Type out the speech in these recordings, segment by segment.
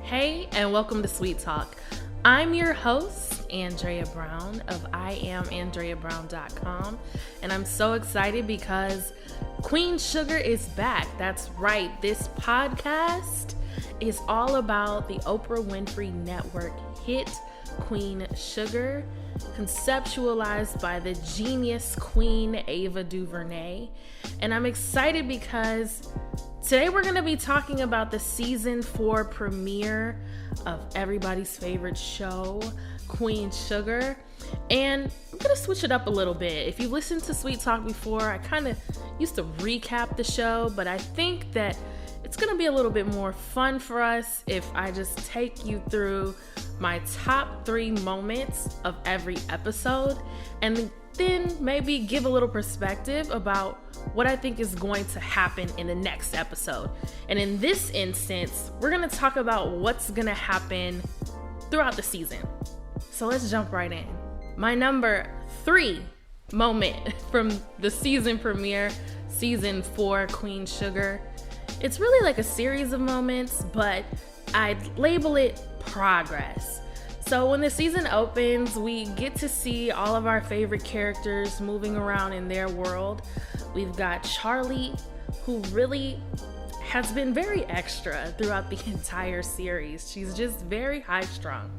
Hey, and welcome to Sweet Talk. I'm your host, Andrea Brown of IamAndreaBrown.com, and I'm so excited because Queen Sugar is back. That's right. This podcast is all about the Oprah Winfrey Network hit Queen Sugar, conceptualized by the genius Queen Ava DuVernay. And I'm excited because today we're going to be talking about the season 4 premiere of everybody's favorite show, Queen Sugar. And I'm going to switch it up a little bit. If you've listened to Sweet Talk before, I kind of used to recap the show, but I think that it's going to be a little bit more fun for us if I just take you through my top 3 moments of every episode and then maybe give a little perspective about what I think is going to happen in the next episode. And in this instance, we're going to talk about what's going to happen throughout the season. So let's jump right in. My number 3 moment from the season premiere, season 4, Queen Sugar. It's really like a series of moments, but I'd label it progress. So when the season opens, we get to see all of our favorite characters moving around in their world. We've got Charlie, who really has been very extra throughout the entire series. She's just very high-strung.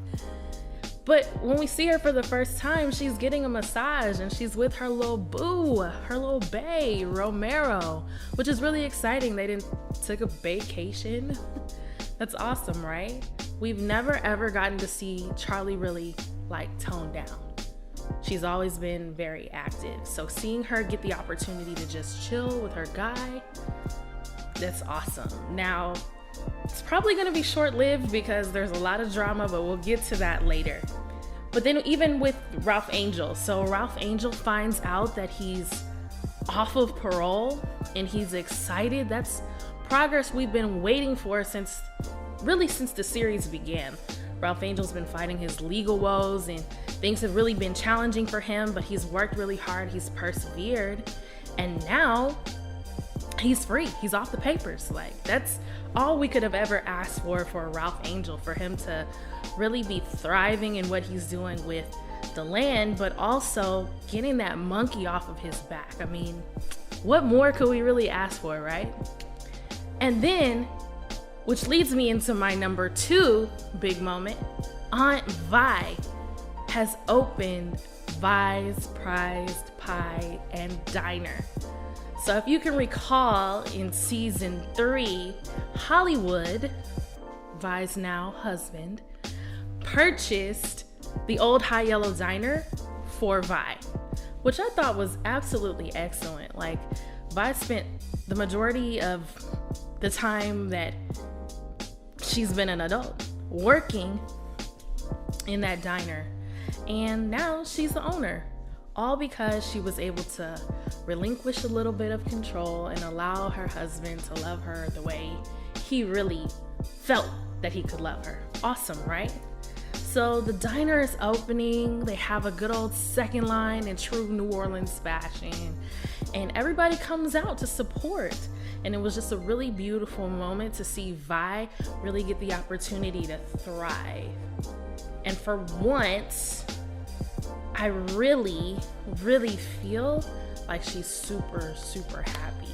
But when we see her for the first time, she's getting a massage and she's with her little boo, her little bae, Romero, which is really exciting. They took a vacation. That's awesome, right? We've never ever gotten to see Charlie really tone down. She's always been very active. So seeing her get the opportunity to just chill with her guy, that's awesome. Now, it's probably going to be short-lived because there's a lot of drama, but we'll get to that later. But then even with Ralph Angel, so Ralph Angel finds out that he's off of parole and he's excited. That's progress we've been waiting for since the series began. Ralph Angel's been fighting his legal woes and things have really been challenging for him, but he's worked really hard, he's persevered, and now he's free. He's off the papers. That's all we could have ever asked for Ralph Angel, for him to really be thriving in what he's doing with the land, but also getting that monkey off of his back. I mean, what more could we really ask for, right? And then, which leads me into my number 2 big moment, Aunt Vi has opened Vi's Prized Pie and Diner. So if you can recall, in season 3, Hollywood, Vi's now husband, purchased the old High Yellow Diner for Vi, which I thought was absolutely excellent. Vi spent the majority of the time that she's been an adult working in that diner, and now she's the owner, all because she was able to relinquish a little bit of control and allow her husband to love her the way he really felt that he could love her. Awesome, right? So the diner is opening. They have a good old second line in true New Orleans fashion, and everybody comes out to support. And it was just a really beautiful moment to see Vi really get the opportunity to thrive. And for once, I really, really feel like she's super, super happy.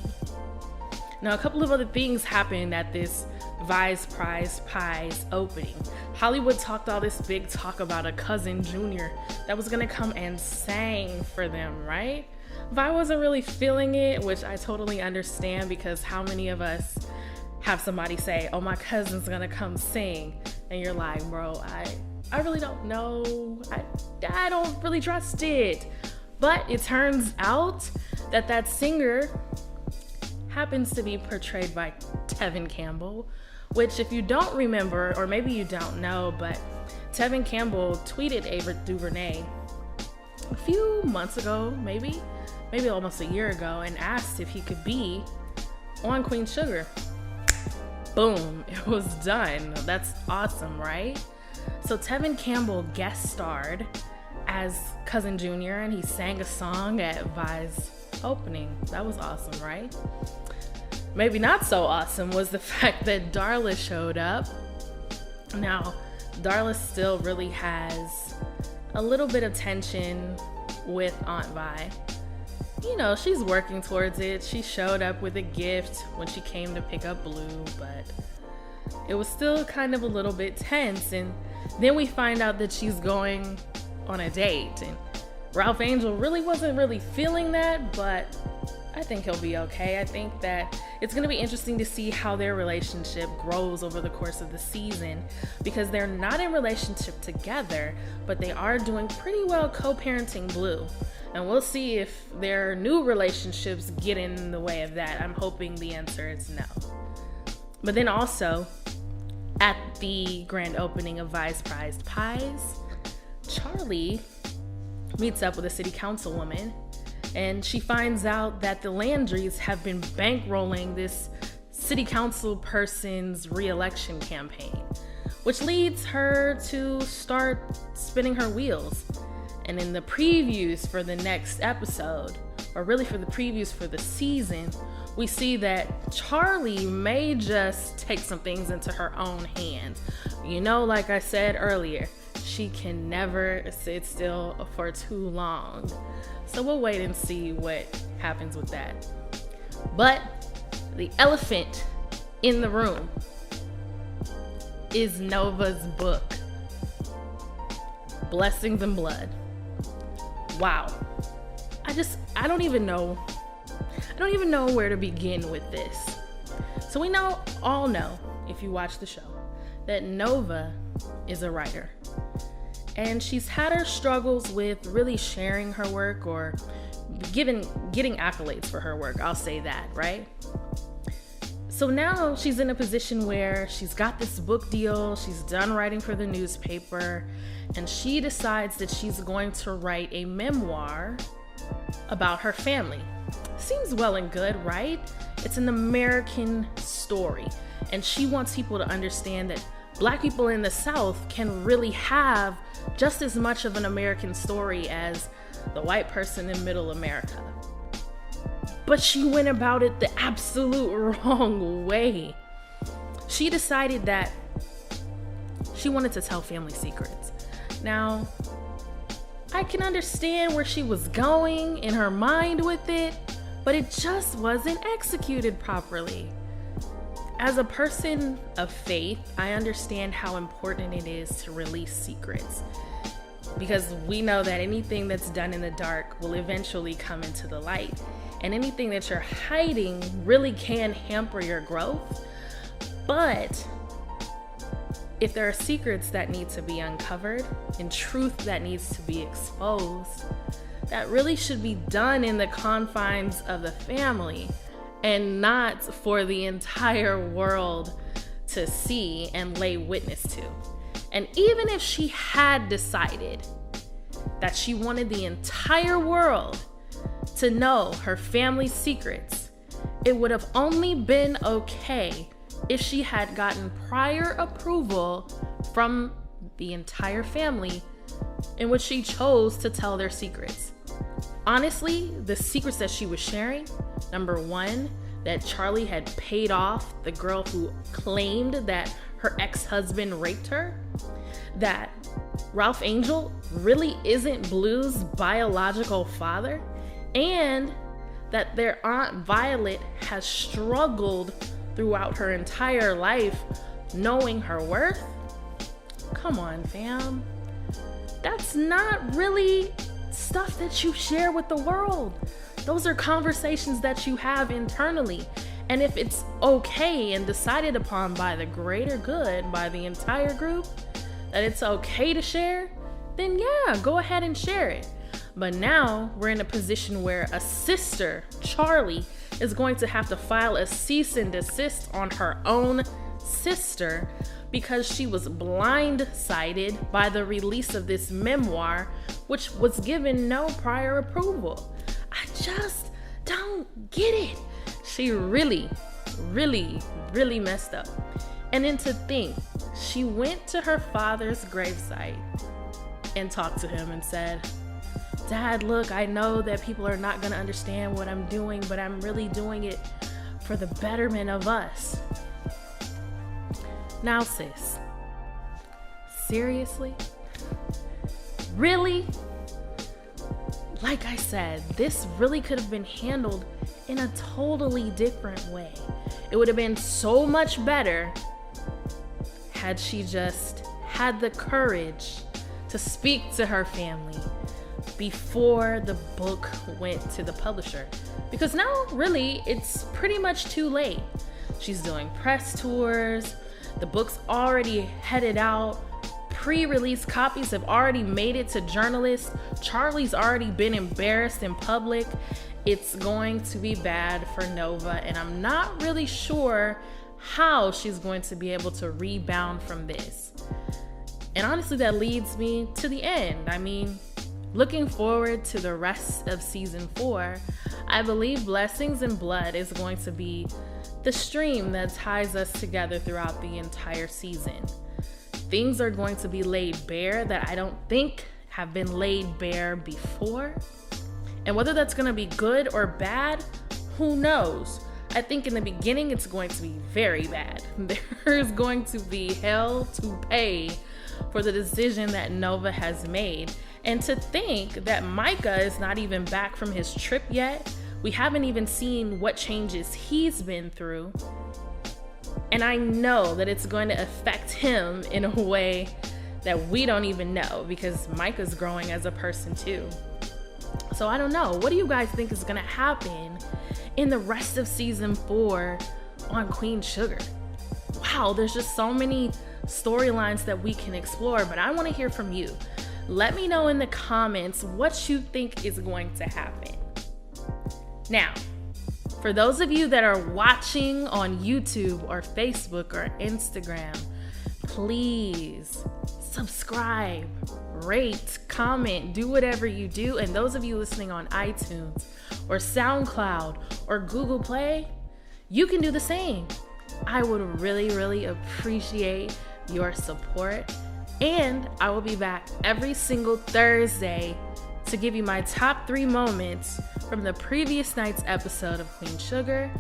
Now, a couple of other things happened at this Vi's Prized Pies opening. Hollywood talked all this big talk about a cousin Junior that was gonna come and sing for them, right? Vi wasn't really feeling it, which I totally understand, because how many of us have somebody say, oh, my cousin's gonna come sing, and you're like, bro, I really don't know. I don't really trust it. But it turns out that singer happens to be portrayed by Tevin Campbell, which, if you don't remember, or maybe you don't know, but Tevin Campbell tweeted Ava DuVernay a few months ago, maybe almost a year ago, and asked if he could be on Queen Sugar. Boom, it was done. That's awesome, right? So Tevin Campbell guest starred as Cousin Junior, and he sang a song at Vi's opening. That was awesome, right? Maybe not so awesome was the fact that Darla showed up Now, Darla still really has a little bit of tension with Aunt Vi. You know, she's working towards it. She showed up with a gift when she came to pick up Blue, but it was still kind of a little bit tense. And then we find out that she's going on a date, and Ralph Angel really wasn't really feeling that, but I think he'll be okay. I think that it's going to be interesting to see how their relationship grows over the course of the season, because they're not in relationship together, but they are doing pretty well co-parenting Blue. And we'll see if their new relationships get in the way of that. I'm hoping the answer is no. But then also, at the grand opening of Vi's Prized Pies, Charlie meets up with a city councilwoman, and she finds out that the Landrys have been bankrolling this city council person's re-election campaign, which leads her to start spinning her wheels. And in the previews for the next episode, or really for the previews for the season, we see that Charlie may just take some things into her own hands. You know, like I said earlier, she can never sit still for too long. So we'll wait and see what happens with that. But the elephant in the room is Nova's book, Blessings and Blood. Wow. I don't even know where to begin with this. So we all know, if you watch the show, that Nova is a writer. And she's had her struggles with really sharing her work or getting accolades for her work. I'll say that, right? So now she's in a position where she's got this book deal, she's done writing for the newspaper, and she decides that she's going to write a memoir about her family. Seems well and good, right? It's an American story, and she wants people to understand that Black people in the South can really have just as much of an American story as the white person in Middle America. But she went about it the absolute wrong way. She decided that she wanted to tell family secrets. Now, I can understand where she was going in her mind with it, but it just wasn't executed properly. As a person of faith, I understand how important it is to release secrets, because we know that anything that's done in the dark will eventually come into the light, and anything that you're hiding really can hamper your growth. But if there are secrets that need to be uncovered and truth that needs to be exposed, that really should be done in the confines of the family and not for the entire world to see and lay witness to. And even if she had decided that she wanted the entire world to know her family's secrets, it would have only been okay if she had gotten prior approval from the entire family in which she chose to tell their secrets. Honestly, the secrets that she was sharing, number one, that Charlie had paid off the girl who claimed that her ex-husband raped her, that Ralph Angel really isn't Blue's biological father, and that their Aunt Violet has struggled throughout her entire life knowing her worth. Come on, fam. That's not really stuff that you share with the world. Those are conversations that you have internally. And if it's okay and decided upon by the greater good, by the entire group, that it's okay to share, then yeah, go ahead and share it. But now we're in a position where a sister, Charlie, is going to have to file a cease and desist on her own sister because she was blindsided by the release of this memoir, which was given no prior approval. I just don't get it. She really messed up. And then to think, she went to her father's gravesite and talked to him and said, "Dad, look, I know that people are not going to understand what I'm doing, but I'm really doing it for the betterment of us." Now, sis, Seriously? Really? Like I said, this really could have been handled in a totally different way. It would have been so much better had she just had the courage to speak to her family before the book went to the publisher. Because now, really, it's pretty much too late. She's doing press tours. The book's already headed out. Pre-release copies have already made it to journalists. Charlie's already been embarrassed in public. It's going to be bad for Nova, and I'm not really sure how she's going to be able to rebound from this. And honestly, that leads me to the end. I mean, looking forward to the rest of season 4, I believe Blessings and Blood is going to be the stream that ties us together throughout the entire season. Things are going to be laid bare that I don't think have been laid bare before. And whether that's going to be good or bad, who knows? I think in the beginning it's going to be very bad. There's going to be hell to pay for the decision that Nova has made. And to think that Micah is not even back from his trip yet. We haven't even seen what changes he's been through. And I know that it's going to affect him in a way that we don't even know, because Micah's growing as a person too. So I don't know. What do you guys think is going to happen in the rest of season 4 on Queen Sugar? Wow, there's just so many storylines that we can explore, but I want to hear from you. Let me know in the comments what you think is going to happen. Now, for those of you that are watching on YouTube or Facebook or Instagram, please subscribe, rate, comment, do whatever you do. And those of you listening on iTunes or SoundCloud or Google Play, you can do the same. I would really, really appreciate your support. And I will be back every single Thursday to give you my top 3 moments from the previous night's episode of Queen Sugar.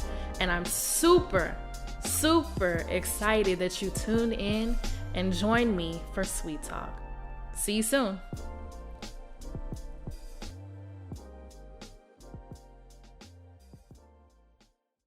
And I'm super, super excited that you tuned in and joined me for Sweet Talk. See you soon.